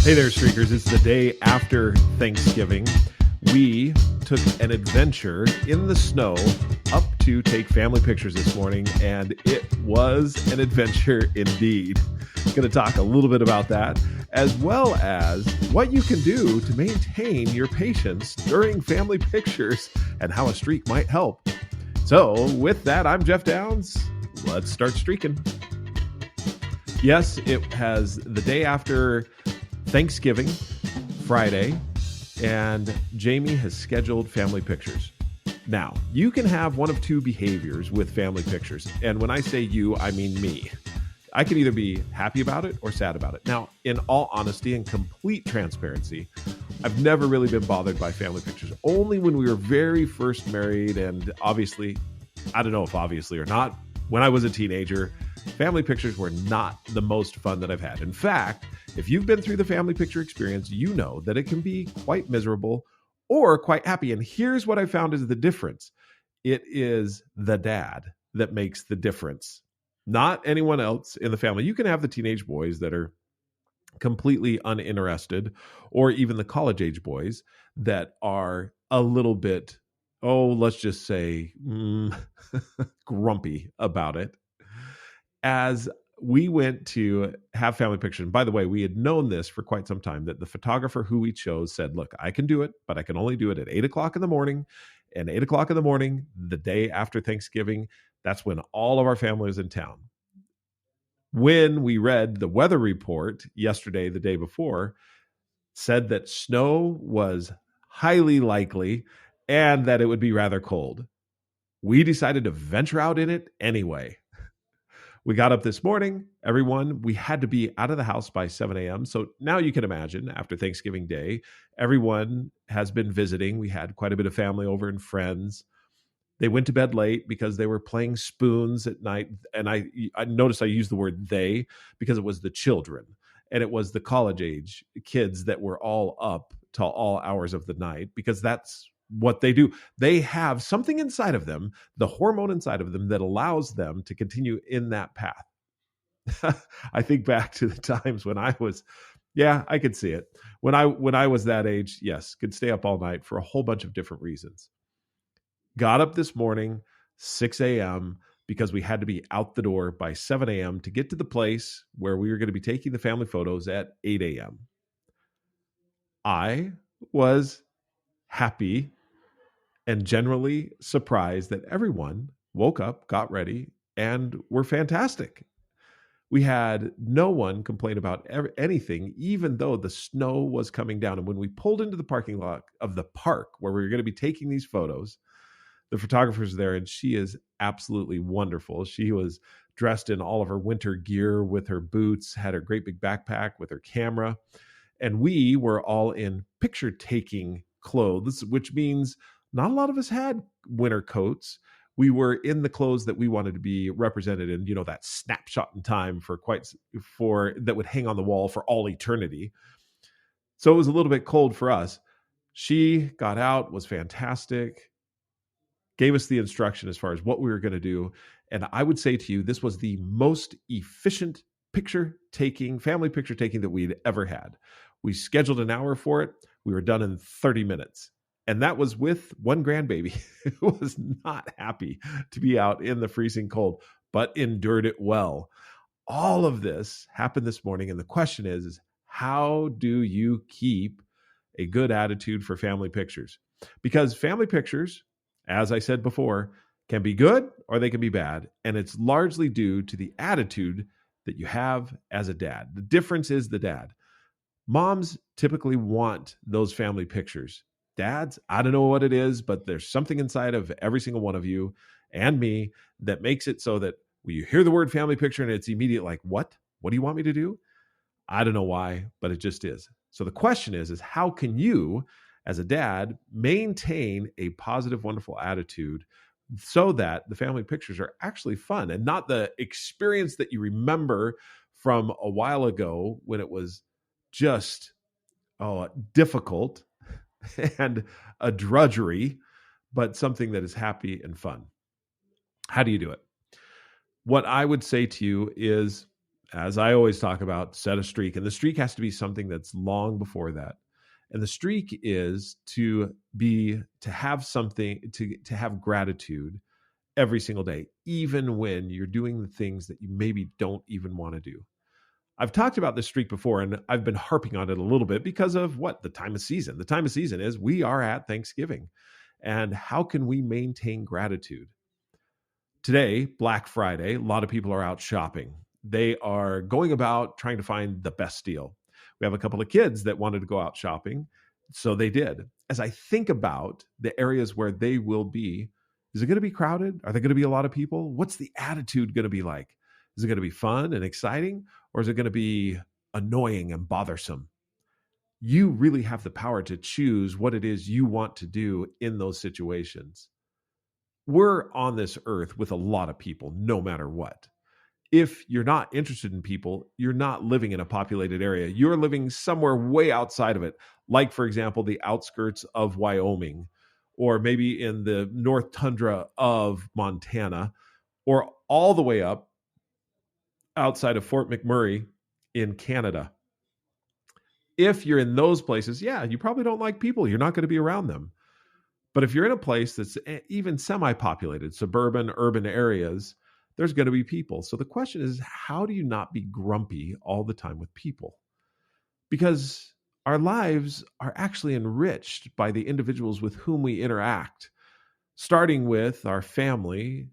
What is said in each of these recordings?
Hey there, Streakers. It's the day after Thanksgiving. We took an adventure in the snow up to take family pictures this morning, and it was an adventure indeed. Going to talk a little bit about that, as well as what you can do to maintain your patience during family pictures and how a streak might help. So with that, I'm Jeff Downs. Let's start streaking. Yes, it has the day after Thanksgiving, Friday, and Jamie has scheduled family pictures. Now, you can have one of two behaviors with family pictures. And when I say you, I mean me. I can either be happy about it or sad about it. Now, in all honesty and complete transparency, I've never really been bothered by family pictures. Only when we were very first married, and obviously, I don't know if obviously or not, when I was a teenager, family pictures were not the most fun that I've had. In fact, if you've been through the family picture experience, you know that it can be quite miserable or quite happy. And here's what I found is the difference. It is the dad that makes the difference, not anyone else in the family. You can have the teenage boys that are completely uninterested, or even the college age boys that are a little bit, let's just say, grumpy about it. As we went to have family pictures, and by the way, we had known this for quite some time, that the photographer who we chose said, look, I can do it, but I can only do it at 8 o'clock in the morning. And 8 o'clock in the morning, the day after Thanksgiving, that's when all of our family is in town. When we read the weather report yesterday, the day before, said that snow was highly likely and that it would be rather cold. We decided to venture out in it anyway. We got up this morning, we had to be out of the house by 7 a.m. So now you can imagine, after Thanksgiving Day, everyone has been visiting. We had quite a bit of family over and friends. They went to bed late because they were playing spoons at night. And I noticed I used the word they because it was the children. And it was the college age kids that were all up till all hours of the night, because that's what they do. They have something inside of them, the hormone inside of them, that allows them to continue in that path. I think back to the times when I was, I could see it. When I was that age, yes, could stay up all night for a whole bunch of different reasons. Got up this morning, 6 a.m., because we had to be out the door by 7 a.m. to get to the place where we were going to be taking the family photos at 8 a.m. I was happy and generally surprised that everyone woke up, got ready, and were fantastic. We had no one complain about anything, even though the snow was coming down. And when we pulled into the parking lot of the park where we were going to be taking these photos, the photographer's there, and she is absolutely wonderful. She was dressed in all of her winter gear with her boots, had her great big backpack with her camera. And we were all in picture-taking clothes, which means not a lot of us had winter coats. We were in the clothes that we wanted to be represented in, that snapshot in time for that would hang on the wall for all eternity. So it was a little bit cold for us. She got out, was fantastic, gave us the instruction as far as what we were going to do. And I would say to you, this was the most efficient family picture taking that we'd ever had. We scheduled an hour for it. We were done in 30 minutes. And that was with one grandbaby who was not happy to be out in the freezing cold, but endured it well. All of this happened this morning. And the question is how do you keep a good attitude for family pictures? Because family pictures, as I said before, can be good or they can be bad. And it's largely due to the attitude that you have as a dad. The difference is the dad. Moms typically want those family pictures. Dads, I don't know what it is, but there's something inside of every single one of you and me that makes it so that when you hear the word family picture and it's immediate like, what? What do you want me to do? I don't know why, but it just is. So the question is how can you, as a dad, maintain a positive, wonderful attitude so that the family pictures are actually fun and not the experience that you remember from a while ago when it was just difficult and a drudgery, but something that is happy and fun. How do you do it? What I would say to you is as I always talk about, set a streak. And the streak has to be something that's long before that. And the streak is to have something, to have gratitude every single day, even when you're doing the things that you maybe don't even want to do. I've talked about this streak before, and I've been harping on it a little bit because of the time of season. The time of season is we are at Thanksgiving. And how can we maintain gratitude? Today, Black Friday, a lot of people are out shopping. They are going about trying to find the best deal. We have a couple of kids that wanted to go out shopping, so they did. As I think about the areas where they will be, is it going to be crowded? Are there going to be a lot of people? What's the attitude going to be like? Is it going to be fun and exciting, or is it going to be annoying and bothersome? You really have the power to choose what it is you want to do in those situations. We're on this earth with a lot of people, no matter what. If you're not interested in people, you're not living in a populated area. You're living somewhere way outside of it, like, for example, the outskirts of Wyoming, or maybe in the North Tundra of Montana, or all the way up outside of Fort McMurray in Canada. If you're in those places, you probably don't like people. You're not going to be around them. But if you're in a place that's even semi-populated, suburban, urban areas, there's going to be people. So the question is, how do you not be grumpy all the time with people? Because our lives are actually enriched by the individuals with whom we interact, starting with our family,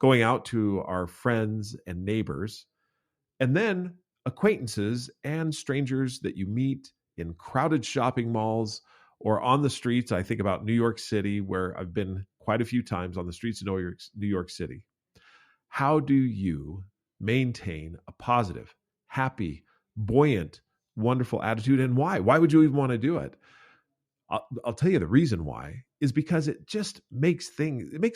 going out to our friends and neighbors, and then acquaintances and strangers that you meet in crowded shopping malls or on the streets. I think about New York City, where I've been quite a few times on the streets of New York City. How do you maintain a positive, happy, buoyant, wonderful attitude, and why? Why would you even want to do it? I'll tell you the reason why is because it just makes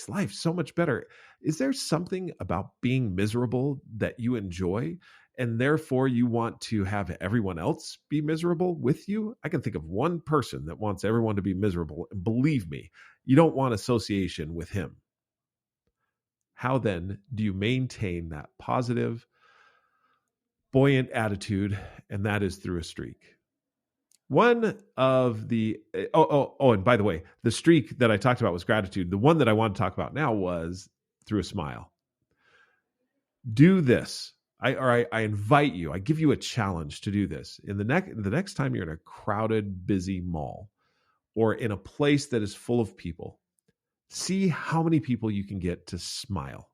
life so much better. Is there something about being miserable that you enjoy, and therefore you want to have everyone else be miserable with you? I can think of one person that wants everyone to be miserable, and believe me, you don't want association with him. How then do you maintain that positive, buoyant attitude? And that is through a streak. One of the, and by the way, the streak that I talked about was gratitude. The one that I want to talk about now was through a smile. Do this. I invite you, I give you a challenge to do this. The next time you're in a crowded, busy mall or in a place that is full of people, see how many people you can get to smile.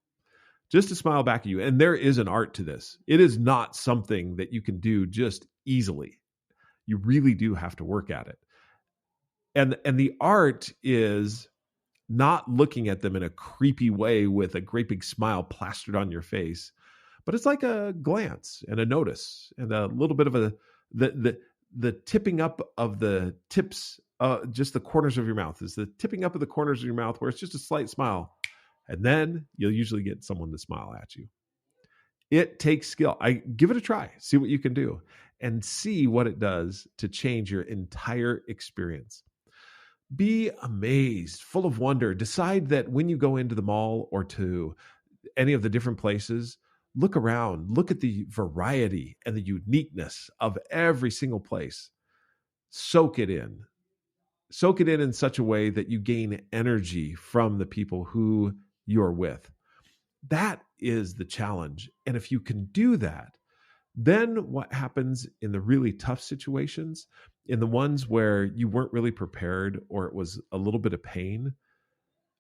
Just to smile back at you. And there is an art to this. It is not something that you can do just easily. You really do have to work at it. And the art is not looking at them in a creepy way with a great big smile plastered on your face, but it's like a glance and a notice and a little bit of the tipping up of the tips, just the corners of your mouth. Is the tipping up of the corners of your mouth where it's just a slight smile. And then you'll usually get someone to smile at you. It takes skill. Give it a try. See what you can do and see what it does to change your entire experience. Be amazed, full of wonder. Decide that when you go into the mall or to any of the different places, look around, look at the variety and the uniqueness of every single place. Soak it in. Soak it in such a way that you gain energy from the people who you're with. That is the challenge. And if you can do that, then what happens in the really tough situations, in the ones where you weren't really prepared or it was a little bit of pain,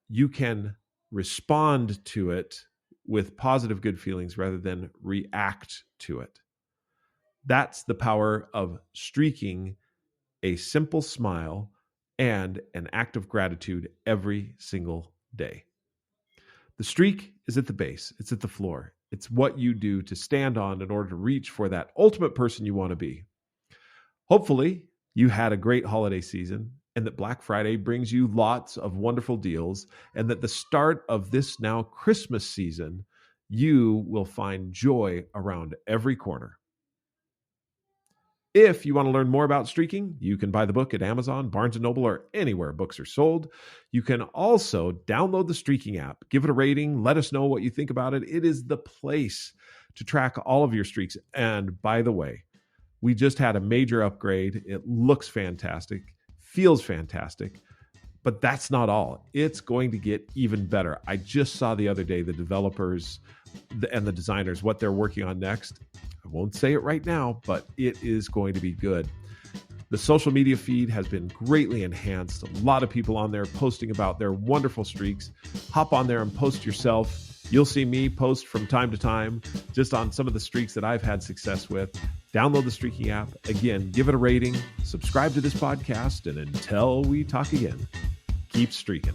you can respond to it with positive, good feelings rather than react to it. That's the power of streaking a simple smile and an act of gratitude every single day. The streak is at the base. It's at the floor. It's what you do to stand on in order to reach for that ultimate person you want to be. Hopefully, you had a great holiday season and that Black Friday brings you lots of wonderful deals, and that the start of this now Christmas season, you will find joy around every corner. If you want to learn more about streaking, you can buy the book at Amazon, Barnes & Noble, or anywhere books are sold. You can also download the Streaking app, give it a rating, let us know what you think about it. It is the place to track all of your streaks. And by the way, we just had a major upgrade. It looks fantastic, feels fantastic, but that's not all. It's going to get even better. I just saw the other day the developers and the designers, what they're working on next. I won't say it right now, but it is going to be good. The social media feed has been greatly enhanced. A lot of people on there posting about their wonderful streaks. Hop on there and post yourself. You'll see me post from time to time just on some of the streaks that I've had success with. Download the Streakin app. Again, give it a rating. Subscribe to this podcast. And until we talk again, keep streaking.